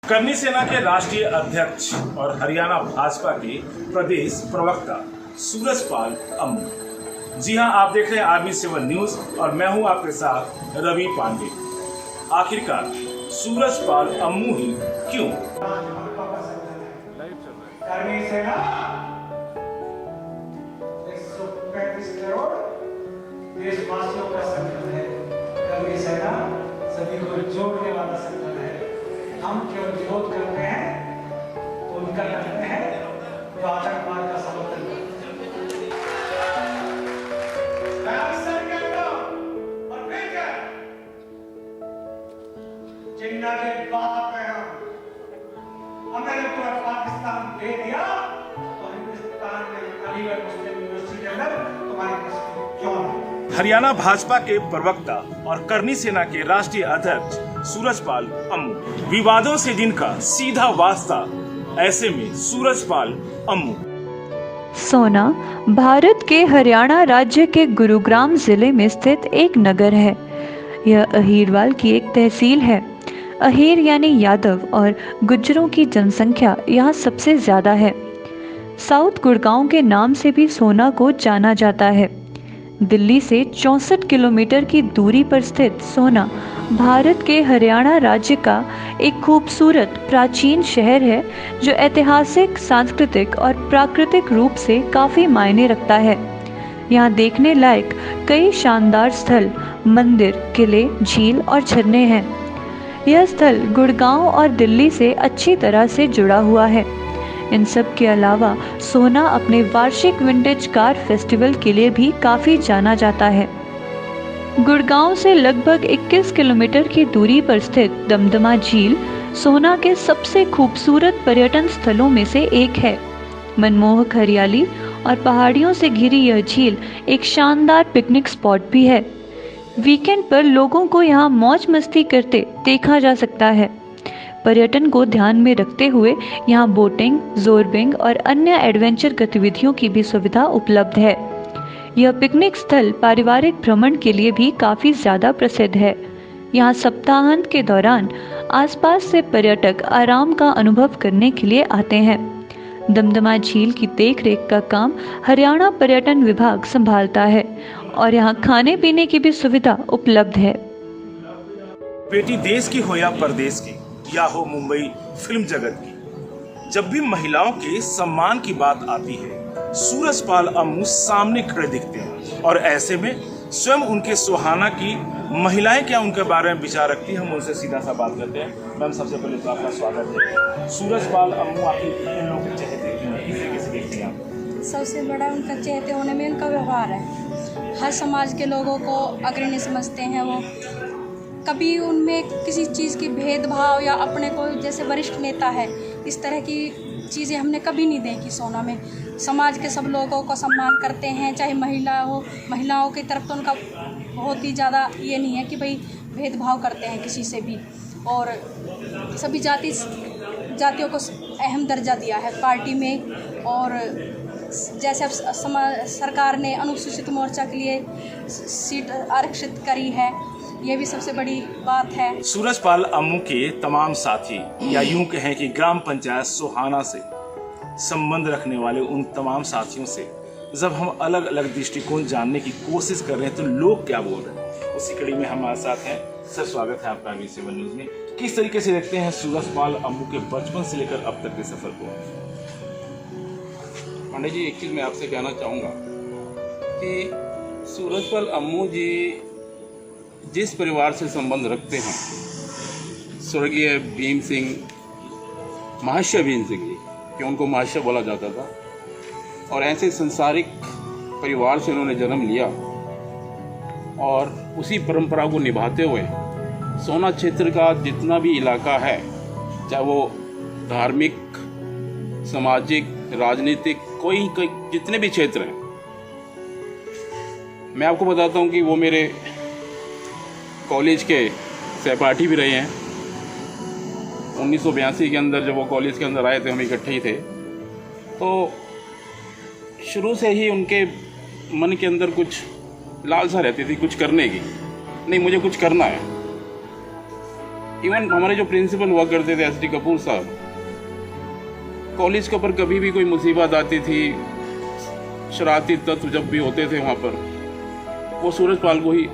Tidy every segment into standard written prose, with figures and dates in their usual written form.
करनी सेना के राष्ट्रीय अध्यक्ष और हरियाणा भाजपा के प्रदेश प्रवक्ता सूरजपाल अम्मू। जी हां, आप देख रहे हैं RB7 न्यूज और मैं हूं आपके साथ रवि पांडे। आखिरकार सूरजपाल अम्मू ही क्यों? करनी सेना 135 करोड़ देशवासियों का संगठन है। करनी सेना सभी को जोड़ने वाला संगठन है। हम केवल विरोध करते हैं तो उनका करते हैं जो आतंकवाद का समर्थन करते हैं। और फिर जिन्ना के बाप है हमने पूरा पाकिस्तान दे दिया तो हिंदुस्तान में अलीगढ़ मुस्लिम यूनिवर्सिटी के अंदर तुम्हारी तस्वीर क्यों है? हरियाणा भाजपा के प्रवक्ता और करनी सेना के राष्ट्रीय अध्यक्ष सूरजपाल अम्मू। विवादों से जिनका सीधा वास्ता, ऐसे में सूरजपाल अम्मू। सोना भारत के हरियाणा राज्य के गुरुग्राम जिले में स्थित एक नगर है। यह अहीरवाल की एक तहसील है। अहीर यानी यादव और गुज्जरों की जनसंख्या यहाँ सबसे ज्यादा है। साउथ गुड़गांव के नाम से भी सोना को जाना जाता है। दिल्ली से 64 किलोमीटर की दूरी पर स्थित सोना भारत के हरियाणा राज्य का एक खूबसूरत प्राचीन शहर है जो ऐतिहासिक, सांस्कृतिक और प्राकृतिक रूप से काफ़ी मायने रखता है। यहाँ देखने लायक कई शानदार स्थल, मंदिर, किले, झील और झरने हैं। यह स्थल गुड़गांव और दिल्ली से अच्छी तरह से जुड़ा हुआ है। इन सब के अलावा सोना अपने वार्षिक विंटेज कार फेस्टिवल के लिए भी काफ़ी जाना जाता है। गुड़गांव से लगभग 21 किलोमीटर की दूरी पर स्थित दमदमा झील सोना के सबसे खूबसूरत पर्यटन स्थलों में से एक है। मनमोहक हरियाली और पहाड़ियों से घिरी यह झील एक शानदार पिकनिक स्पॉट भी है। वीकेंड पर लोगों को यहाँ मौज मस्ती करते देखा जा सकता है। पर्यटन को ध्यान में रखते हुए यहाँ बोटिंग, ज़ोरबिंग और अन्य एडवेंचर गतिविधियों की भी सुविधा उपलब्ध है। यह पिकनिक स्थल पारिवारिक भ्रमण के लिए भी काफ़ी ज़्यादा प्रसिद्ध है। यहाँ सप्ताहांत के दौरान आसपास से पर्यटक आराम का अनुभव करने के लिए आते हैं। दमदमा झील की देखरेख का काम हरियाणा पर्यटन विभाग संभालता है और यहाँ खाने पीने की भी सुविधा उपलब्ध है। बेटी देश की हो या परदेश की, या हो मुंबई फिल्म जगत की, जब भी महिलाओं के सम्मान की बात आती है, सूरजपाल अम्मू सामने खड़े दिखते हैं। और ऐसे में स्वयं उनके सुहाना की महिलाएं क्या उनके बारे में विचार रखती हैं, हम उनसे सीधा सा बात करते हैं। मैम, सबसे पहले तो आपका स्वागत है। सूरजपाल अम्मू आखिर इन लोगों के चहेते कैसे देखती हैं आप? सबसे बड़ा उनका चहेते होने में उनका व्यवहार है। हर समाज के लोगों को अग्रणी समझते हैं। वो कभी उनमें किसी चीज़ की भेदभाव या अपने को जैसे वरिष्ठ नेता है, इस तरह की चीज़ें हमने कभी नहीं देखी। सोना में समाज के सब लोगों को सम्मान करते हैं, चाहे महिला हो। महिलाओं की तरफ तो उनका बहुत ही ज़्यादा ये नहीं है कि भाई भेदभाव करते हैं किसी से भी। और सभी जातियों को अहम दर्जा दिया है पार्टी में। और जैसे अब सरकार ने अनुसूचित मोर्चा के लिए सीट आरक्षित करी है, ये भी सबसे बड़ी बात है। सूरजपाल अम्मू के तमाम साथी, या यूं कहें कि ग्राम पंचायत सोहाना से संबंध रखने वाले उन तमाम साथियों से जब हम अलग अलग दृष्टिकोण जानने की कोशिश कर रहे हैं तो लोग क्या बोल रहे हैं, उसी कड़ी में हमारे साथ हैं। सर, स्वागत है आपका RB7 न्यूज में। किस तरीके से देखते हैं सूरजपाल अम्मू के बचपन से लेकर अब तक के सफर को? पांडे जी, एक चीज़ मैं आपसे कहना चाहूँगा कि सूरजपाल अम्मू जी जिस परिवार से संबंध रखते हैं, स्वर्गीय भीम सिंह, महाशय भीम सिंह जी, कि उनको महाशय बोला जाता था, और ऐसे संसारिक परिवार से उन्होंने जन्म लिया और उसी परंपरा को निभाते हुए सोना क्षेत्र का जितना भी इलाका है, चाहे वो धार्मिक, सामाजिक, राजनीतिक, कोई जितने भी क्षेत्र हैं, मैं आपको बताता हूँ कि वो मेरे कॉलेज के सहपाठी भी रहे हैं। 1982 के अंदर जब वो कॉलेज के अंदर आए थे, हम इकट्ठे ही थे, तो शुरू से ही उनके मन के अंदर कुछ लालसा रहती थी कुछ करने की। नहीं, मुझे कुछ करना है। इवन हमारे जो प्रिंसिपल हुआ करते थे SD कपूर साहब, कॉलेज के ऊपर कभी भी कोई मुसीबत आती थी, शरारती तत्व जब भी होते थे वहाँ पर, वो सूरजपाल को ही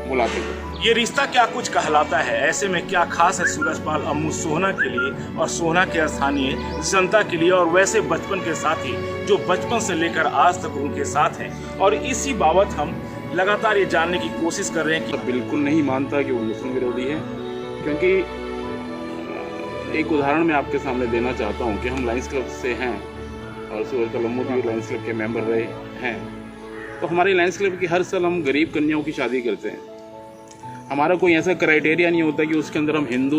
बुलाते थे। ये रिश्ता क्या कुछ कहलाता है। ऐसे में क्या खास है सूरजपाल अम्मू सोहना के लिए और सोहना के स्थानीय जनता के लिए, और वैसे बचपन के साथी जो बचपन से लेकर आज तक उनके साथ हैं। और इसी बाबत हम लगातार ये जानने की कोशिश कर रहे हैं कि बिल्कुल नहीं मानता कि वो मुस्लिम विरोधी है, क्योंकि एक उदाहरण मैं आपके सामने देना चाहता हूँ कि हम लायंस क्लब से हैं और सूरजपाल अम्मू भी लायंस क्लब के मेंबर रहे हैं। तो हमारे लायंस क्लब की हर साल हम गरीब कन्याओं की शादी करते हैं। हमारा कोई ऐसा क्राइटेरिया नहीं होता कि उसके अंदर हम हिंदू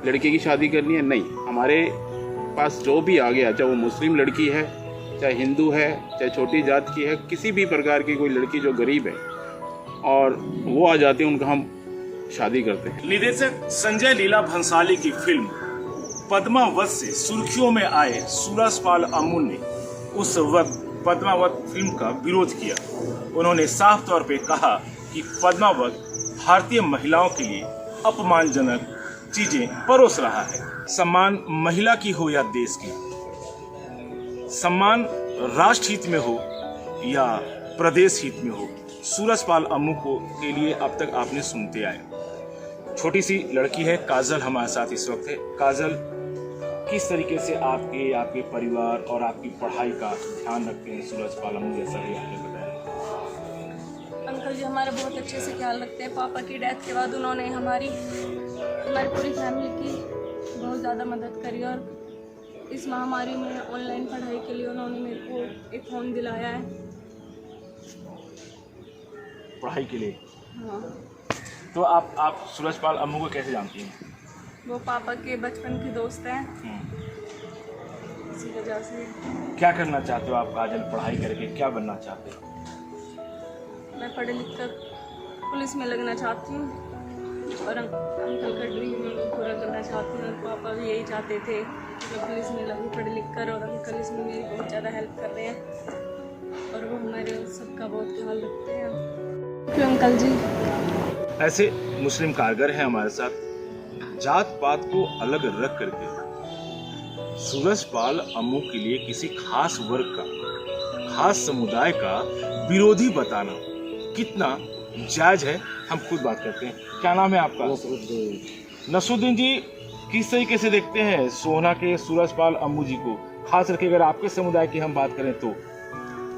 लड़के की शादी करनी है, नहीं। हमारे पास जो भी आ गया, चाहे वो मुस्लिम लड़की है, चाहे हिंदू है, चाहे छोटी जात की है, किसी भी प्रकार की कोई लड़की जो गरीब है और वो आ जाती है, उनका हम शादी करते हैं। निर्देशक संजय लीला भंसाली की फिल्म पद्मावत से सुर्खियों में आए सूरजपाल अम्मू ने उस वक्त पद्मावत फिल्म का विरोध किया। उन्होंने साफ तौर पे कहा कि पद्मावत भारतीय महिलाओं के लिए अपमानजनक चीजें परोस रहा है। सम्मान महिला की हो या देश की, सम्मान राष्ट्र हित में हो या प्रदेश हित में हो, सूरजपाल अम्मू को के लिए अब तक आपने सुनते आए। छोटी सी लड़की है काजल, हमारे साथ इस वक्त है। काजल, किस तरीके से आपके परिवार और आपकी पढ़ाई का ध्यान रखते हैं सूरजपाल अम्मू, जैसा भी आपने बताया? अंकल जी हमारा बहुत अच्छे से ख्याल रखते हैं। पापा की डेथ के बाद उन्होंने हमारी पूरी फैमिली की बहुत ज़्यादा मदद करी, और इस महामारी में ऑनलाइन पढ़ाई के लिए उन्होंने मेरे को एक फ़ोन दिलाया है पढ़ाई के लिए। हाँ। तो आप सूरजपाल अम्मू को कैसे जानती हैं? वो पापा के बचपन के दोस्त हैं, इसी वजह से। क्या करना चाहते हो आप काजल, पढ़ाई करके क्या बनना चाहते हो? मैं पढ़ लिख कर पुलिस में लगना चाहती हूँ और अंकल का ड्रीम पूरा करना चाहती हूँ। और पापा भी यही चाहते थे कि मैं पुलिस में लगूँ पढ़ लिख कर, और अंकल इसमें मेरी बहुत ज़्यादा हेल्प कर रहे हैं और वो हमारे सबका बहुत ख्याल रखते हैं। क्यों अंकल जी? ऐसे मुस्लिम कारगर हैं हमारे साथ। जात पात को अलग रख करके सूरजपाल अम्मू के लिए किसी खास वर्ग का, खास समुदाय का विरोधी बताना कितना जायज है, हम खुद बात करते हैं। क्या नाम है आपका? नसरुद्दीन जी, किस तरीके से देखते हैं सोहना के सूरजपाल अम्मू जी को, खास करके अगर आपके समुदाय की हम बात करें तो?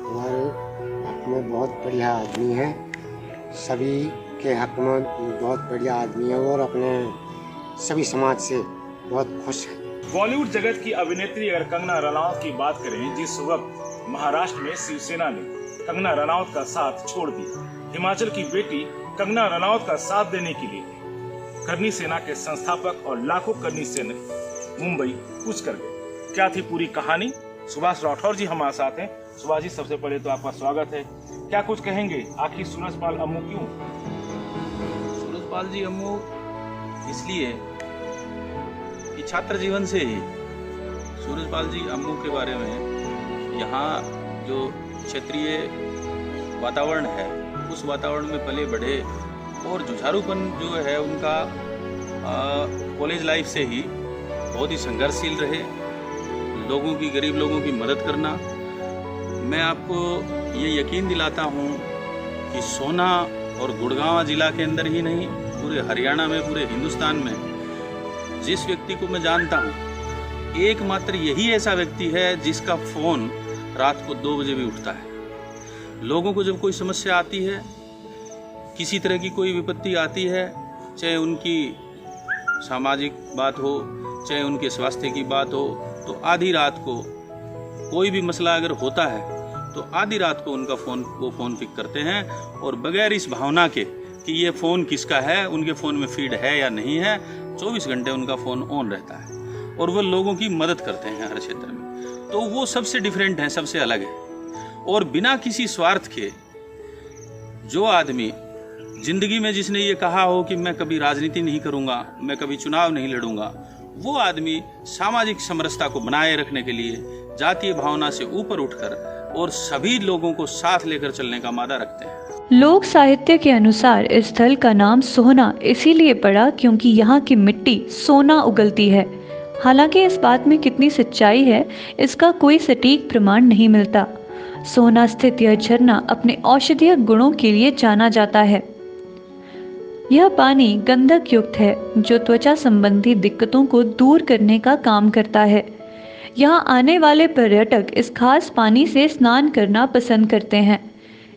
हमारे हक में बहुत बढ़िया आदमी है, सभी के हक में बहुत बढ़िया आदमी है और अपने सभी समाज से बहुत खुश है। बॉलीवुड जगत की अभिनेत्री अगर कंगना रनावत की बात करें, जिस वक्त महाराष्ट्र में शिवसेना ने कंगना रनावत का साथ छोड़ दिया, हिमाचल की बेटी कंगना रनावत का साथ देने के लिए करनी सेना के संस्थापक और लाखों करनी सैनिक मुंबई कूच कर गए। क्या थी पूरी कहानी? सुभाष राठौर जी हमारे साथ हैं। सुभाष जी, सबसे पहले तो आपका स्वागत है। क्या कुछ कहेंगे, आखिर सूरजपाल अम्मू क्यों? सूरजपाल जी अम्मू इसलिए कि छात्र जीवन से ही सूरजपाल जी अम्मू के बारे में यहाँ जो क्षेत्रीय वातावरण है, उस वातावरण में पले बढ़े और जुझारूपन जो है उनका कॉलेज लाइफ से ही बहुत ही संघर्षशील रहे, लोगों की, गरीब लोगों की मदद करना। मैं आपको ये यकीन दिलाता हूँ कि सोना और गुड़गांव जिला के अंदर ही नहीं, पूरे हरियाणा में, पूरे हिंदुस्तान में जिस व्यक्ति को मैं जानता हूँ, एकमात्र यही ऐसा व्यक्ति है जिसका फ़ोन रात को 2 बजे भी उठता है। लोगों को जब कोई समस्या आती है, किसी तरह की कोई विपत्ति आती है, चाहे उनकी सामाजिक बात हो, चाहे उनके स्वास्थ्य की बात हो, तो आधी रात को कोई भी मसला अगर होता है तो आधी रात को उनका वो फ़ोन पिक करते हैं और बगैर इस भावना के कि ये फ़ोन किसका है, उनके फ़ोन में फीड है या नहीं है, 24 घंटे उनका फ़ोन ऑन रहता है और वो लोगों की मदद करते हैं हर क्षेत्र में। तो वो सबसे डिफरेंट है, सबसे अलग है। और बिना किसी स्वार्थ के जो आदमी जिंदगी में जिसने ये कहा हो कि मैं कभी राजनीति नहीं करूँगा, मैं कभी चुनाव नहीं लड़ूंगा, वो आदमी सामाजिक समरसता को बनाए रखने के लिए जातीय भावना से ऊपर उठकर और सभी लोगों को साथ लेकर चलने का मादा रखते हैं। लोक साहित्य के अनुसार इस स्थल का नाम सोहना इसीलिए पड़ा क्योंकि यहाँ की मिट्टी मिट्टी सोना उगलती है। हालांकि इस बात में कितनी सच्चाई है, इसका कोई सटीक प्रमाण नहीं मिलता। सोना स्थित यह झरना अपने औषधीय गुणों के लिए जाना जाता है। यह पानी गंधक युक्त है, जो त्वचा संबंधी दिक्कतों को दूर करने का काम करता है। यहाँ आने वाले पर्यटक इस खास पानी से स्नान करना पसंद करते हैं।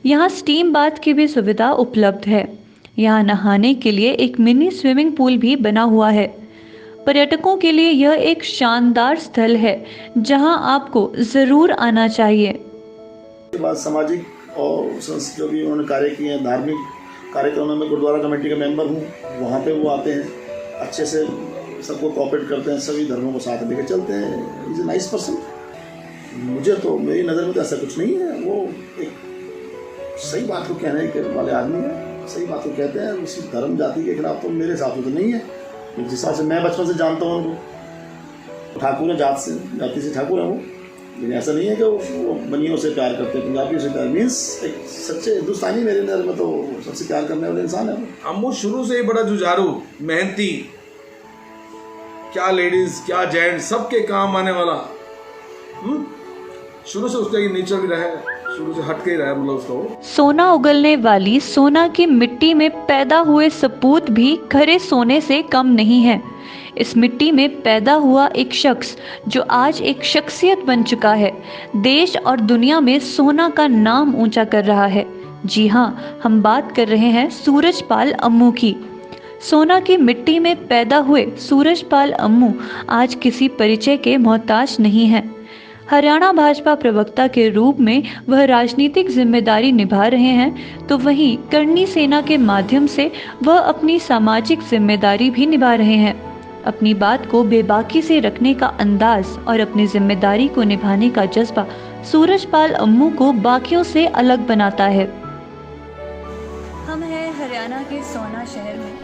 यहाँ स्टीम बाथ की भी सुविधा उपलब्ध है। यहाँ नहाने के लिए एक मिनी स्विमिंग पूल भी बना हुआ है। पर्यटकों के लिए यह एक शानदार स्थल है, जहाँ आपको ज़रूर आना चाहिए। के बाद सामाजिक और जो भी उन्होंने कार्य किए हैं, धार्मिक कार्यक्रमों में गुरुद्वारा कमेटी का मेंबर हूँ, वहाँ पे वो आते हैं, अच्छे से सबको कोऑपरेट करते हैं, सभी धर्मों को साथ लेकर चलते हैं। Is a nice person. मुझे तो मेरी नज़र में तो ऐसा कुछ नहीं है। वो एक सही बात को कहने के वाले आदमी है, सही बात को कहते हैं। उसी धर्म जाति के खिलाफ तो मेरे हिसाब से तो नहीं है। जिस हिसाब से मैं बचपन से जानता हूँ उनको, ठाकुर है, जाति से ठाकुर है वो, लेकिन ऐसा नहीं है कि वो बनियों से प्यार करते हैं, पंजाबियों से प्यार। मीन्स एक सच्चे हिंदुस्तानी मेरे नज़र में तो सबसे प्यार करने वाले इंसान है। अम्मू शुरू से ही बड़ा जुझारू, मेहनती, क्या लेडीज क्या जेंट्स सबके काम आने वाला। शुरू से उसका ये नेचर भी रहा है, शुरू से हट के ही रहा है, मतलब उसको। सोना उगलने वाली सोना की मिट्टी में पैदा हुए सपूत भी खरे सोने से कम नहीं है। इस मिट्टी में पैदा हुआ एक शख्स जो आज एक शख्सियत बन चुका है, देश और दुनिया में सोना का नाम ऊंचा कर रहा है। जी हाँ, हम बात कर रहे हैं सूरजपाल अम्मू की। सोना की मिट्टी में पैदा हुए सूरजपाल अम्मू आज किसी परिचय के मोहताज नहीं हैं। हरियाणा भाजपा प्रवक्ता के रूप में वह राजनीतिक जिम्मेदारी निभा रहे हैं, तो वहीं करनी सेना के माध्यम से वह अपनी सामाजिक जिम्मेदारी भी निभा रहे हैं। अपनी बात को बेबाकी से रखने का अंदाज और अपनी जिम्मेदारी को निभाने का जज्बा सूरजपाल अम्मू को बाकियों से अलग बनाता है। हम हैं हरियाणा के सोना शहर में,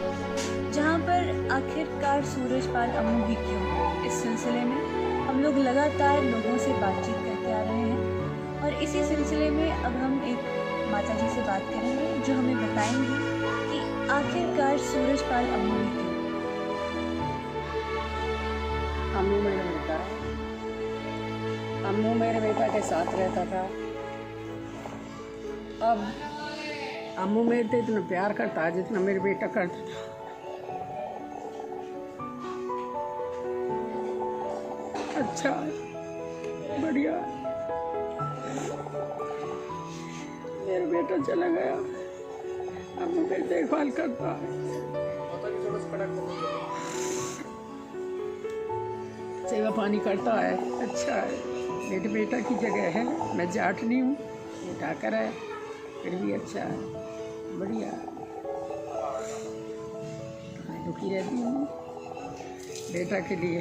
जहां पर आखिरकार सूरजपाल अम्मू भी क्यों। इस सिलसिले में हम लोग लगातार लोगों से बातचीत करते आ रहे हैं और इसी सिलसिले में अब हम एक माताजी से बात करेंगे जो हमें बताएंगी कि आखिरकार सूरजपाल अम्मू भी क्यों। अम्मू मेरा बेटा, अम्मू मेरे बेटा के साथ रहता था। अब अम्मू मेरे से इतना प्यार करता है जितना मेरे बेटा करता था। अच्छा, बढ़िया। मेरा बेटा चला गया, अम्मू मेरी देखभाल करता है। सेवा पानी करता है, अच्छा है। मेरे बेटा की जगह है, मैं जाट नहीं हूँ, वो ठाकर है, फिर भी अच्छा है, बढ़िया है। मैं दुखी रहती हूँ बेटा के लिए।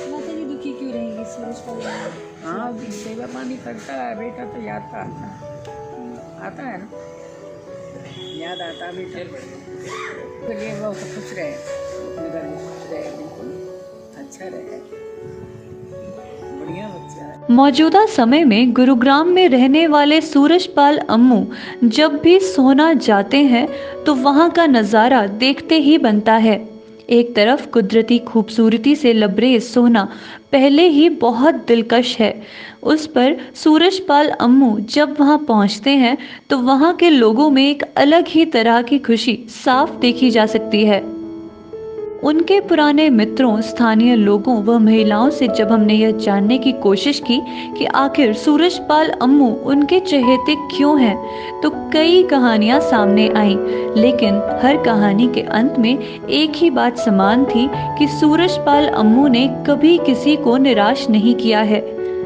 माताजी दुखी क्यों रहेंगी सूरजपाल? हाँ, सेवा पानी करता है, बेटा तो याद तो आता है ना, याद आता है बेटा के लिए। वो तो खुश रहे, अपने घर में खुश रहे, बिल्कुल अच्छा रहे, बढ़िया बच्चा है। मौजूदा समय में गुरुग्राम में रहने वाले सूरजपाल अम्मू जब भी सोना जाते हैं तो वहाँ का नज़ारा देखते ही बनता है। एक तरफ कुदरती खूबसूरती से लबरेज सोना पहले ही बहुत दिलकश है, उस पर सूरजपाल अम्मू जब वहां पहुंचते हैं तो वहां के लोगों में एक अलग ही तरह की खुशी साफ देखी जा सकती है। उनके पुराने मित्रों, स्थानीय लोगों व महिलाओं से जब हमने यह जानने की कोशिश की कि आखिर सूरजपाल अम्मू उनके चहेते क्यों हैं, तो कई कहानियां सामने आईं, लेकिन हर कहानी के अंत में एक ही बात समान थी कि सूरजपाल अम्मू ने कभी किसी को निराश नहीं किया है।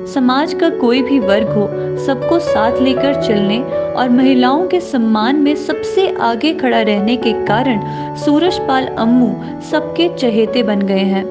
समाज का कोई भी वर्ग हो, सबको साथ लेकर चलने और महिलाओं के सम्मान में सबसे आगे खड़ा रहने के कारण सूरजपाल अम्मू सबके चहेते बन गए हैं।